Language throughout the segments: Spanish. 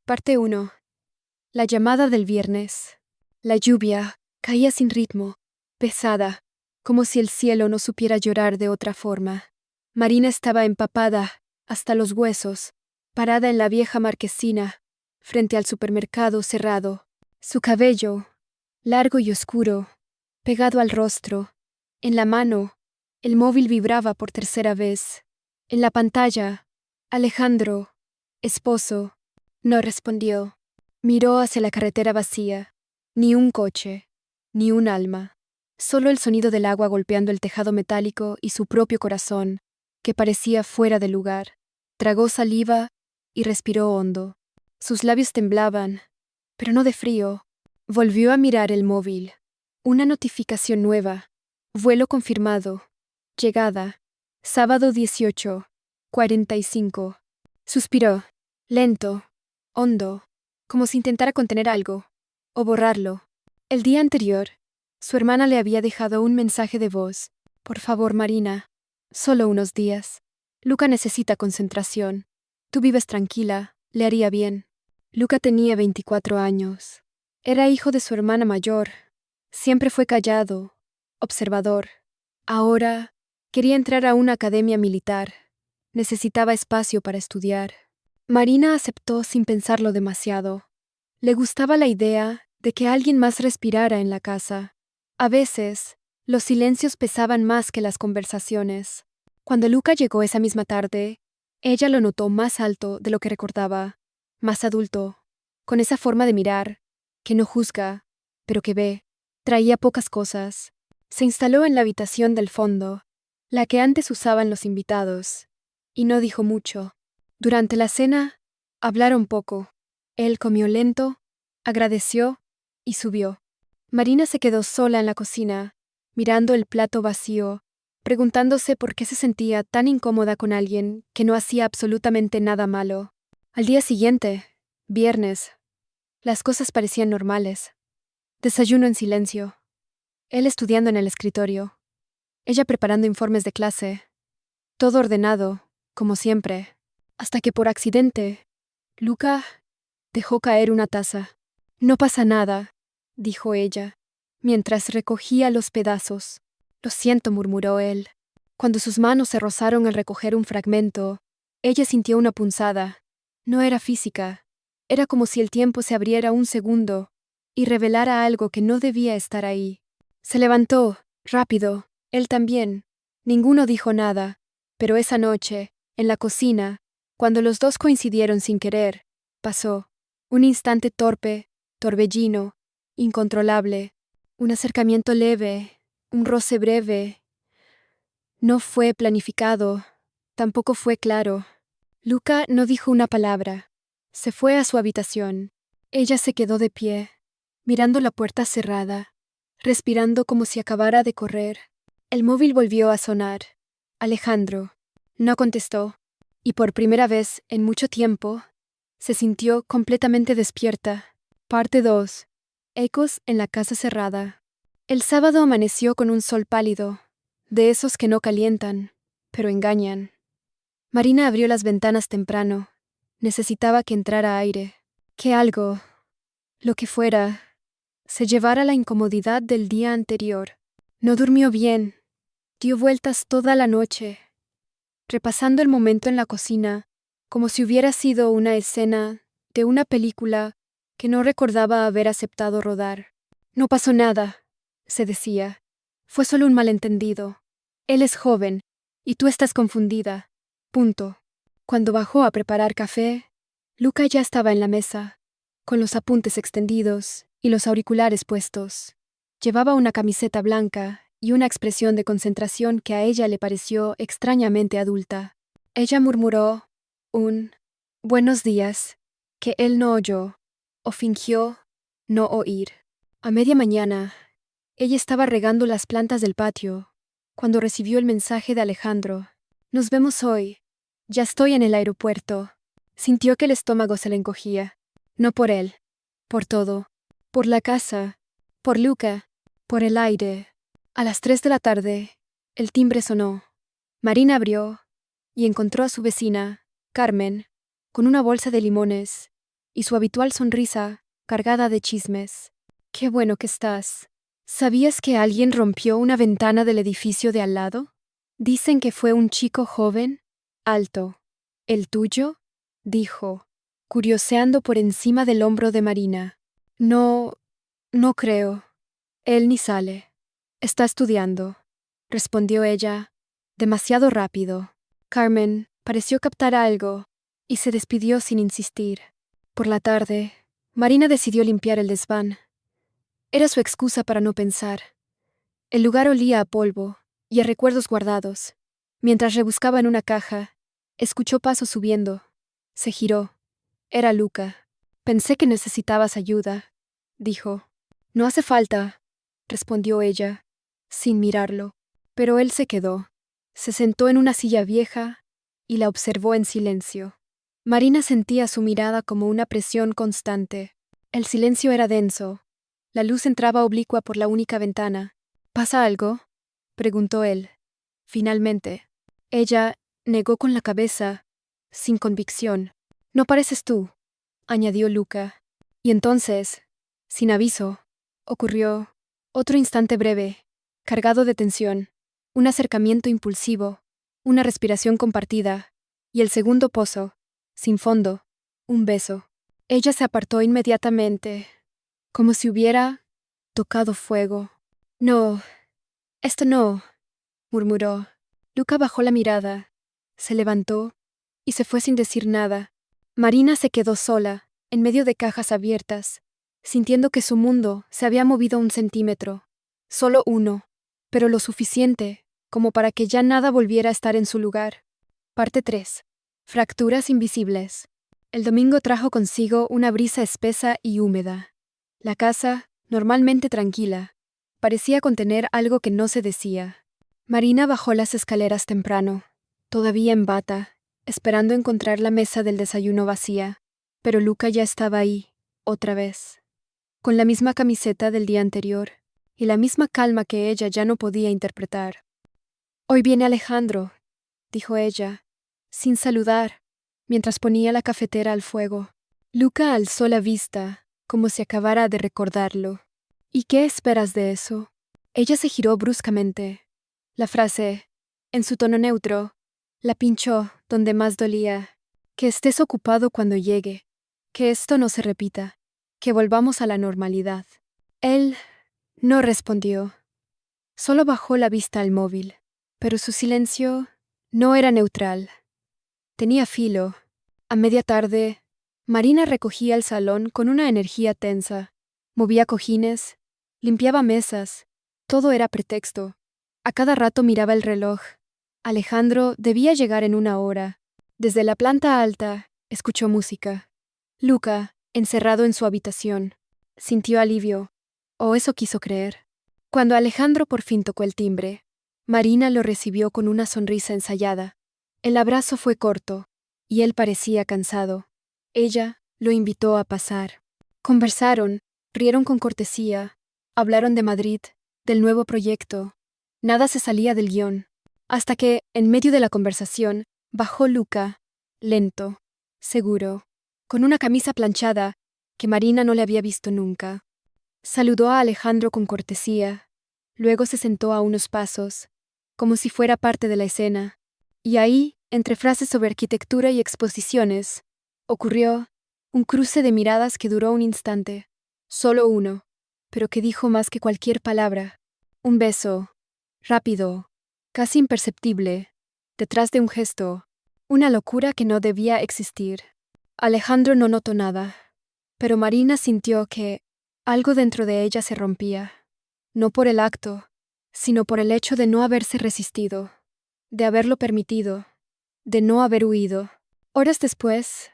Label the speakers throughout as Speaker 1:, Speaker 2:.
Speaker 1: Parte 1. La llamada del viernes. La lluvia caía sin ritmo, pesada, como si el cielo no supiera llorar de otra forma. Marina estaba empapada hasta los huesos, parada en la vieja marquesina, frente al supermercado cerrado. Su cabello, largo y oscuro, pegado al rostro. En la mano, el móvil vibraba por tercera vez. En la pantalla, Alejandro, esposo, no respondió. Miró hacia la carretera vacía. Ni un coche, ni un alma. Solo el sonido del agua golpeando el tejado metálico y su propio corazón, que parecía fuera de lugar. Tragó saliva y respiró hondo. Sus labios temblaban, pero no de frío. Volvió a mirar el móvil. Una notificación nueva. Vuelo confirmado. Llegada. Sábado 18:45. Suspiró. Lento. Hondo. Como si intentara contener algo. O borrarlo. El día anterior, su hermana le había dejado un mensaje de voz. Por favor, Marina. Solo unos días. Luca necesita concentración. Tú vives tranquila. Le haría bien. Luca tenía 24 años. Era hijo de su hermana mayor. Siempre fue callado, observador. Ahora quería entrar a una academia militar. Necesitaba espacio para estudiar. Marina aceptó sin pensarlo demasiado. Le gustaba la idea de que alguien más respirara en la casa. A veces, los silencios pesaban más que las conversaciones. Cuando Luca llegó esa misma tarde, ella lo notó más alto de lo que recordaba, más adulto, con esa forma de mirar, que no juzga, pero que ve. Traía pocas cosas. Se instaló en la habitación del fondo, la que antes usaban los invitados, y no dijo mucho. Durante la cena, hablaron poco. Él comió lento, agradeció y subió. Marina se quedó sola en la cocina, mirando el plato vacío, preguntándose por qué se sentía tan incómoda con alguien que no hacía absolutamente nada malo. Al día siguiente, viernes, las cosas parecían normales. Desayuno en silencio. Él estudiando en el escritorio. Ella preparando informes de clase. Todo ordenado, como siempre. Hasta que por accidente, Luca dejó caer una taza. No pasa nada, dijo ella, mientras recogía los pedazos. Lo siento, murmuró él. Cuando sus manos se rozaron al recoger un fragmento, ella sintió una punzada. No era física. Era como si el tiempo se abriera un segundo y revelara algo que no debía estar ahí. Se levantó, rápido, él también. Ninguno dijo nada, pero esa noche, en la cocina, cuando los dos coincidieron sin querer, pasó. Un instante torpe, torbellino, incontrolable, un acercamiento leve, un roce breve. No fue planificado, tampoco fue claro. Luca no dijo una palabra. Se fue a su habitación. Ella se quedó de pie, mirando la puerta cerrada, respirando como si acabara de correr. El móvil volvió a sonar. Alejandro. No contestó, y por primera vez en mucho tiempo, se sintió completamente despierta. Parte 2. Ecos en la casa cerrada. El sábado amaneció con un sol pálido, de esos que no calientan, pero engañan. Marina abrió las ventanas temprano. Necesitaba que entrara aire, que algo, lo que fuera, se llevara la incomodidad del día anterior. No durmió bien. Dio vueltas toda la noche, repasando el momento en la cocina, como si hubiera sido una escena de una película que no recordaba haber aceptado rodar. No pasó nada, se decía. Fue solo un malentendido. Él es joven, y tú estás confundida. Punto. Cuando bajó a preparar café, Luca ya estaba en la mesa, con los apuntes extendidos y los auriculares puestos. Llevaba una camiseta blanca y una expresión de concentración que a ella le pareció extrañamente adulta. Ella murmuró un «buenos días», que él no oyó, o fingió no oír. A media mañana, ella estaba regando las plantas del patio, cuando recibió el mensaje de Alejandro. «Nos vemos hoy. Ya estoy en el aeropuerto». Sintió que el estómago se le encogía. No por él, por todo. Por la casa, por Luca, por el aire. A las 3 de la tarde, el timbre sonó. Marina abrió y encontró a su vecina, Carmen, con una bolsa de limones y su habitual sonrisa, cargada de chismes. «Qué bueno que estás. ¿Sabías que alguien rompió una ventana del edificio de al lado? Dicen que fue un chico joven, alto. ¿El tuyo?», dijo, curioseando por encima del hombro de Marina. «No, no creo. Él ni sale. Está estudiando», respondió ella, demasiado rápido. Carmen pareció captar algo y se despidió sin insistir. Por la tarde, Marina decidió limpiar el desván. Era su excusa para no pensar. El lugar olía a polvo y a recuerdos guardados. Mientras rebuscaba en una caja, escuchó pasos subiendo. Se giró. Era Luca. «Pensé que necesitabas ayuda», dijo. «No hace falta», respondió ella, sin mirarlo. Pero él se quedó. Se sentó en una silla vieja y la observó en silencio. Marina sentía su mirada como una presión constante. El silencio era denso. La luz entraba oblicua por la única ventana. «¿Pasa algo?», preguntó él. Finalmente, ella negó con la cabeza, sin convicción. «No pareces tú», añadió Luca. Y entonces, sin aviso, ocurrió otro instante breve, cargado de tensión, un acercamiento impulsivo, una respiración compartida, y el segundo pozo, sin fondo, un beso. Ella se apartó inmediatamente, como si hubiera tocado fuego. «No, esto no», murmuró. Luca bajó la mirada, se levantó y se fue sin decir nada. Marina se quedó sola, en medio de cajas abiertas, sintiendo que su mundo se había movido 1 centímetro. Solo uno, pero lo suficiente como para que ya nada volviera a estar en su lugar. Parte 3. Fracturas invisibles. El domingo trajo consigo una brisa espesa y húmeda. La casa, normalmente tranquila, parecía contener algo que no se decía. Marina bajó las escaleras temprano, todavía en bata, esperando encontrar la mesa del desayuno vacía, pero Luca ya estaba ahí, otra vez, con la misma camiseta del día anterior y la misma calma que ella ya no podía interpretar. «Hoy viene Alejandro», dijo ella, sin saludar, mientras ponía la cafetera al fuego. Luca alzó la vista, como si acabara de recordarlo. «¿Y qué esperas de eso?». Ella se giró bruscamente. La frase, en su tono neutro, la pinchó donde más dolía. «Que estés ocupado cuando llegue. Que esto no se repita. Que volvamos a la normalidad». Él no respondió. Solo bajó la vista al móvil. Pero su silencio no era neutral. Tenía filo. A media tarde, Marina recogía el salón con una energía tensa. Movía cojines, limpiaba mesas. Todo era pretexto. A cada rato miraba el reloj. Alejandro debía llegar en 1 hora. Desde la planta alta, escuchó música. Luca, encerrado en su habitación, sintió alivio, o eso quiso creer. Cuando Alejandro por fin tocó el timbre, Marina lo recibió con una sonrisa ensayada. El abrazo fue corto, y él parecía cansado. Ella lo invitó a pasar. Conversaron, rieron con cortesía, hablaron de Madrid, del nuevo proyecto. Nada se salía del guión, hasta que, en medio de la conversación, bajó Luca, lento, seguro, con una camisa planchada que Marina no le había visto nunca. Saludó a Alejandro con cortesía, luego se sentó a unos pasos, como si fuera parte de la escena, y ahí, entre frases sobre arquitectura y exposiciones, ocurrió un cruce de miradas que duró un instante, solo uno, pero que dijo más que cualquier palabra. Un beso, rápido, casi imperceptible, detrás de un gesto, una locura que no debía existir. Alejandro no notó nada, pero Marina sintió que algo dentro de ella se rompía, no por el acto, sino por el hecho de no haberse resistido, de haberlo permitido, de no haber huido. Horas después,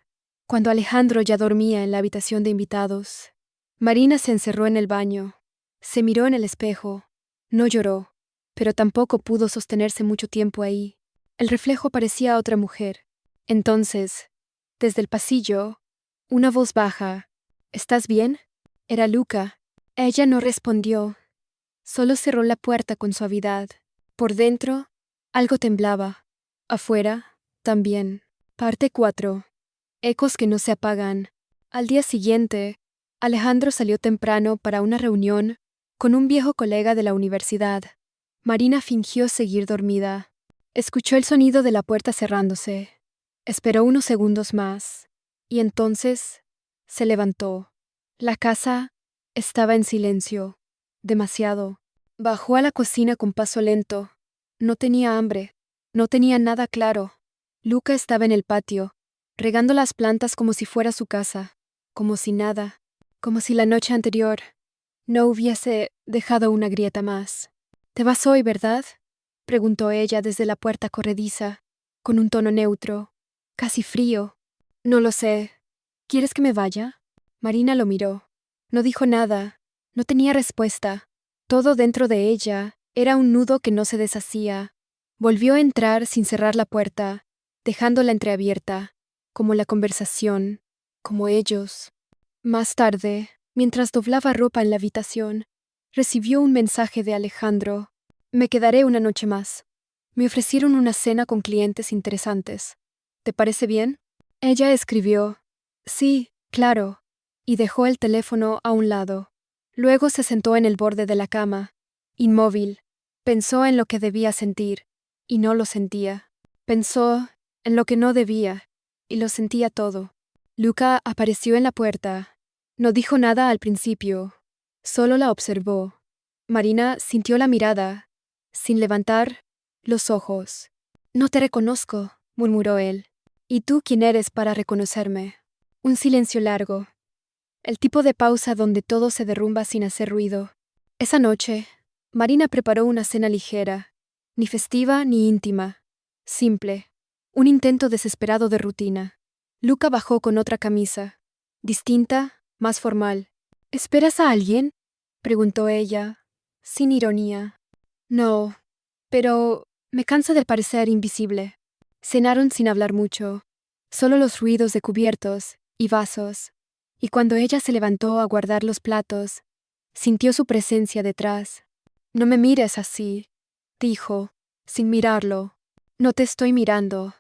Speaker 1: cuando Alejandro ya dormía en la habitación de invitados, Marina se encerró en el baño, se miró en el espejo, no lloró, pero tampoco pudo sostenerse mucho tiempo ahí. El reflejo parecía otra mujer. Entonces, desde el pasillo, una voz baja, «¿Estás bien?». Era Luca. Ella no respondió, solo cerró la puerta con suavidad. Por dentro, algo temblaba. Afuera, también. Parte 4. Ecos que no se apagan. Al día siguiente, Alejandro salió temprano para una reunión con un viejo colega de la universidad. Marina fingió seguir dormida. Escuchó el sonido de la puerta cerrándose. Esperó unos segundos más, y entonces se levantó. La casa estaba en silencio. Demasiado. Bajó a la cocina con paso lento. No tenía hambre. No tenía nada claro. Luca estaba en el patio, regando las plantas como si fuera su casa, como si nada, como si la noche anterior no hubiese dejado una grieta más. «¿Te vas hoy, verdad?», preguntó ella desde la puerta corrediza, con un tono neutro, casi frío. «No lo sé. ¿Quieres que me vaya?». Marina lo miró. No dijo nada. No tenía respuesta. Todo dentro de ella era un nudo que no se deshacía. Volvió a entrar sin cerrar la puerta, dejándola entreabierta, como la conversación, como ellos. Más tarde, mientras doblaba ropa en la habitación, recibió un mensaje de Alejandro. «Me quedaré una noche más. Me ofrecieron una cena con clientes interesantes. ¿Te parece bien?». Ella escribió: «Sí, claro», y dejó el teléfono a un lado. Luego se sentó en el borde de la cama, inmóvil. Pensó en lo que debía sentir, y no lo sentía. Pensó en lo que no debía, y lo sentía todo. Luca apareció en la puerta. No dijo nada al principio, solo la observó. Marina sintió la mirada, sin levantar los ojos. «No te reconozco», murmuró él. «¿Y tú quién eres para reconocerme?». Un silencio largo. El tipo de pausa donde todo se derrumba sin hacer ruido. Esa noche, Marina preparó una cena ligera, ni festiva ni íntima. Simple. Un intento desesperado de rutina. Luca bajó con otra camisa. Distinta, más formal. «¿Esperas a alguien?», preguntó ella, sin ironía. «No, pero me cansa de parecer invisible». Cenaron sin hablar mucho, solo los ruidos de cubiertos y vasos, y cuando ella se levantó a guardar los platos, sintió su presencia detrás. «No me mires así», dijo, sin mirarlo. «No te estoy mirando,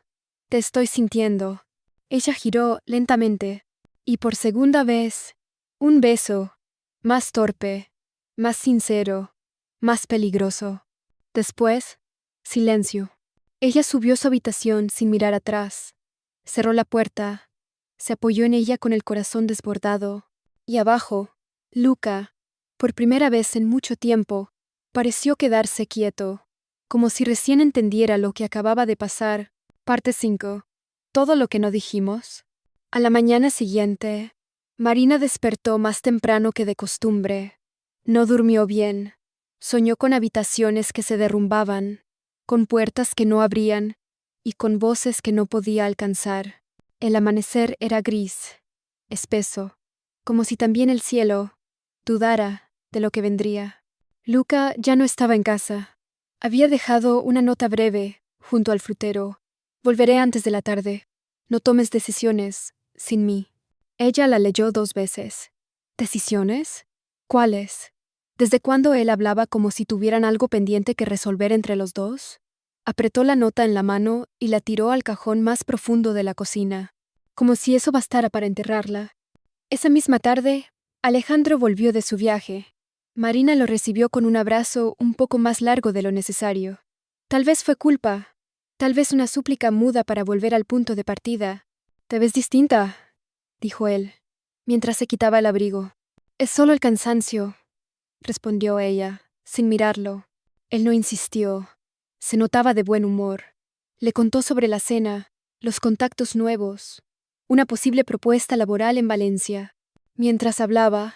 Speaker 1: te estoy sintiendo». Ella giró lentamente, y por segunda vez, un beso, más torpe, más sincero, más peligroso. Después, silencio. Ella subió a su habitación sin mirar atrás. Cerró la puerta, se apoyó en ella con el corazón desbordado, y abajo, Luca, por primera vez en mucho tiempo, pareció quedarse quieto, como si recién entendiera lo que acababa de pasar. Parte 5. Todo lo que no dijimos. A la mañana siguiente, Marina despertó más temprano que de costumbre. No durmió bien. Soñó con habitaciones que se derrumbaban, con puertas que no abrían y con voces que no podía alcanzar. El amanecer era gris, espeso, como si también el cielo dudara de lo que vendría. Luca ya no estaba en casa. Había dejado una nota breve junto al frutero. «Volveré antes de la tarde. No tomes decisiones sin mí». Ella la leyó 2 veces. ¿Decisiones? ¿Cuáles? ¿Desde cuándo él hablaba como si tuvieran algo pendiente que resolver entre los dos? Apretó la nota en la mano y la tiró al cajón más profundo de la cocina, como si eso bastara para enterrarla. Esa misma tarde, Alejandro volvió de su viaje. Marina lo recibió con un abrazo un poco más largo de lo necesario. Tal vez fue culpa, tal vez una súplica muda para volver al punto de partida. «Te ves distinta», dijo él, mientras se quitaba el abrigo. «Es solo el cansancio», respondió ella, sin mirarlo. Él no insistió. Se notaba de buen humor. Le contó sobre la cena, los contactos nuevos, una posible propuesta laboral en Valencia. Mientras hablaba,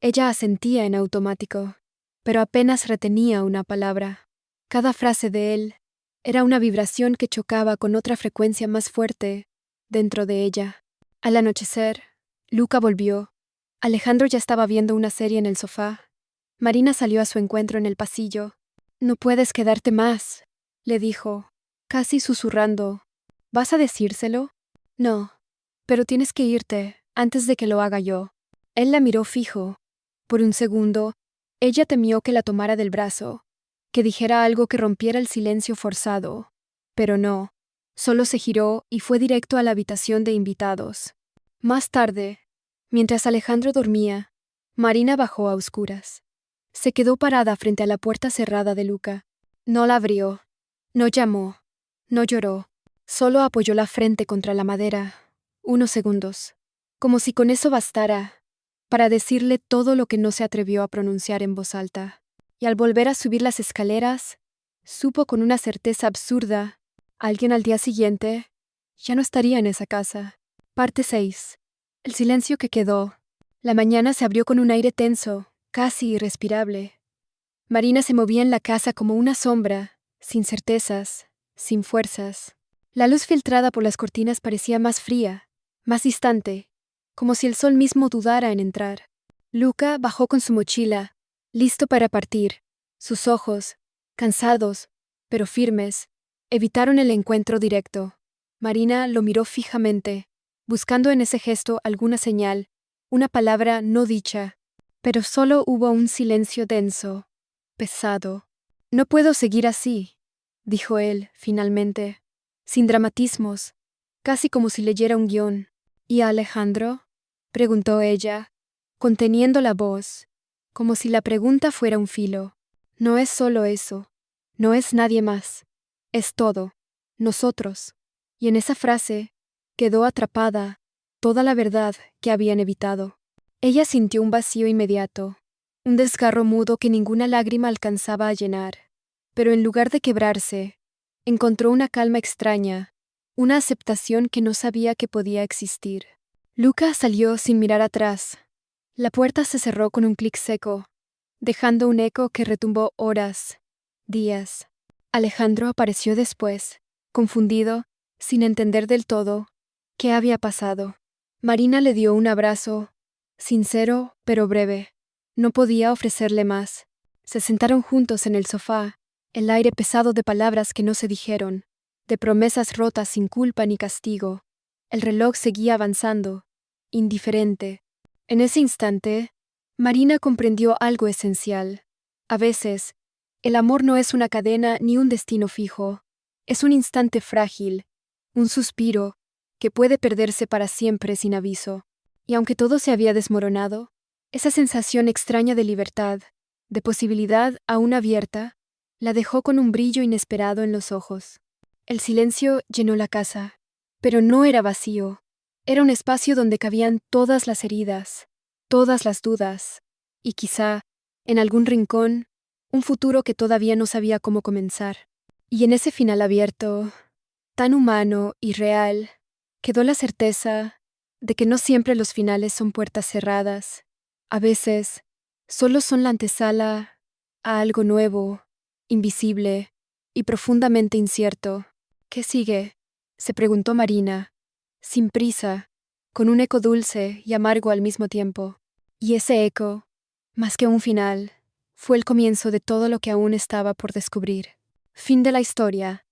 Speaker 1: ella asentía en automático, pero apenas retenía una palabra. Cada frase de él era una vibración que chocaba con otra frecuencia más fuerte dentro de ella. Al anochecer, Luca volvió. Alejandro ya estaba viendo una serie en el sofá. Marina salió a su encuentro en el pasillo. «No puedes quedarte más», le dijo, casi susurrando. «¿Vas a decírselo?». «No, pero tienes que irte antes de que lo haga yo». Él la miró fijo. Por un segundo, ella temió que la tomara del brazo, que dijera algo que rompiera el silencio forzado. Pero no, solo se giró y fue directo a la habitación de invitados. Más tarde, Mientras Alejandro dormía, Marina bajó a oscuras. Se quedó parada frente a la puerta cerrada de Luca. No la abrió, no llamó, no lloró, solo apoyó la frente contra la madera, unos segundos, como si con eso bastara, para decirle todo lo que no se atrevió a pronunciar en voz alta. Y al volver a subir las escaleras, supo con una certeza absurda, alguien al día siguiente ya no estaría en esa casa. Parte 6. El silencio que quedó. La mañana se abrió con un aire tenso, casi irrespirable. Marina se movía en la casa como una sombra, sin certezas, sin fuerzas. La luz filtrada por las cortinas parecía más fría, más distante, como si el sol mismo dudara en entrar. Luca bajó con su mochila, listo para partir. Sus ojos, cansados, pero firmes, evitaron el encuentro directo. Marina lo miró fijamente, buscando en ese gesto alguna señal, una palabra no dicha, pero solo hubo un silencio denso, pesado. No puedo seguir así, dijo él, finalmente, sin dramatismos, casi como si leyera un guión. ¿Y a Alejandro? Preguntó ella, conteniendo la voz, como si la pregunta fuera un filo. No es solo eso, no es nadie más, es todo, nosotros. Y en esa frase quedó atrapada toda la verdad que habían evitado. Ella sintió un vacío inmediato, un desgarro mudo que ninguna lágrima alcanzaba a llenar. Pero en lugar de quebrarse, encontró una calma extraña, una aceptación que no sabía que podía existir. Luca salió sin mirar atrás. La puerta se cerró con un clic seco, dejando un eco que retumbó horas, días. Alejandro apareció después, confundido, sin entender del todo qué había pasado. Marina le dio un abrazo, sincero pero breve. No podía ofrecerle más. Se sentaron juntos en el sofá, el aire pesado de palabras que no se dijeron, de promesas rotas sin culpa ni castigo. El reloj seguía avanzando, indiferente. En ese instante, Marina comprendió algo esencial. A veces, el amor no es una cadena ni un destino fijo. Es un instante frágil, un suspiro, que puede perderse para siempre sin aviso. Y aunque todo se había desmoronado, esa sensación extraña de libertad, de posibilidad aún abierta, la dejó con un brillo inesperado en los ojos. El silencio llenó la casa, pero no era vacío. Era un espacio donde cabían todas las heridas, todas las dudas, y quizá, en algún rincón, un futuro que todavía no sabía cómo comenzar. Y en ese final abierto, tan humano y real, quedó la certeza de que no siempre los finales son puertas cerradas. A veces, solo son la antesala a algo nuevo, invisible y profundamente incierto. ¿Qué sigue?, se preguntó Marina, sin prisa, con un eco dulce y amargo al mismo tiempo. Y ese eco, más que un final, fue el comienzo de todo lo que aún estaba por descubrir. Fin de la historia.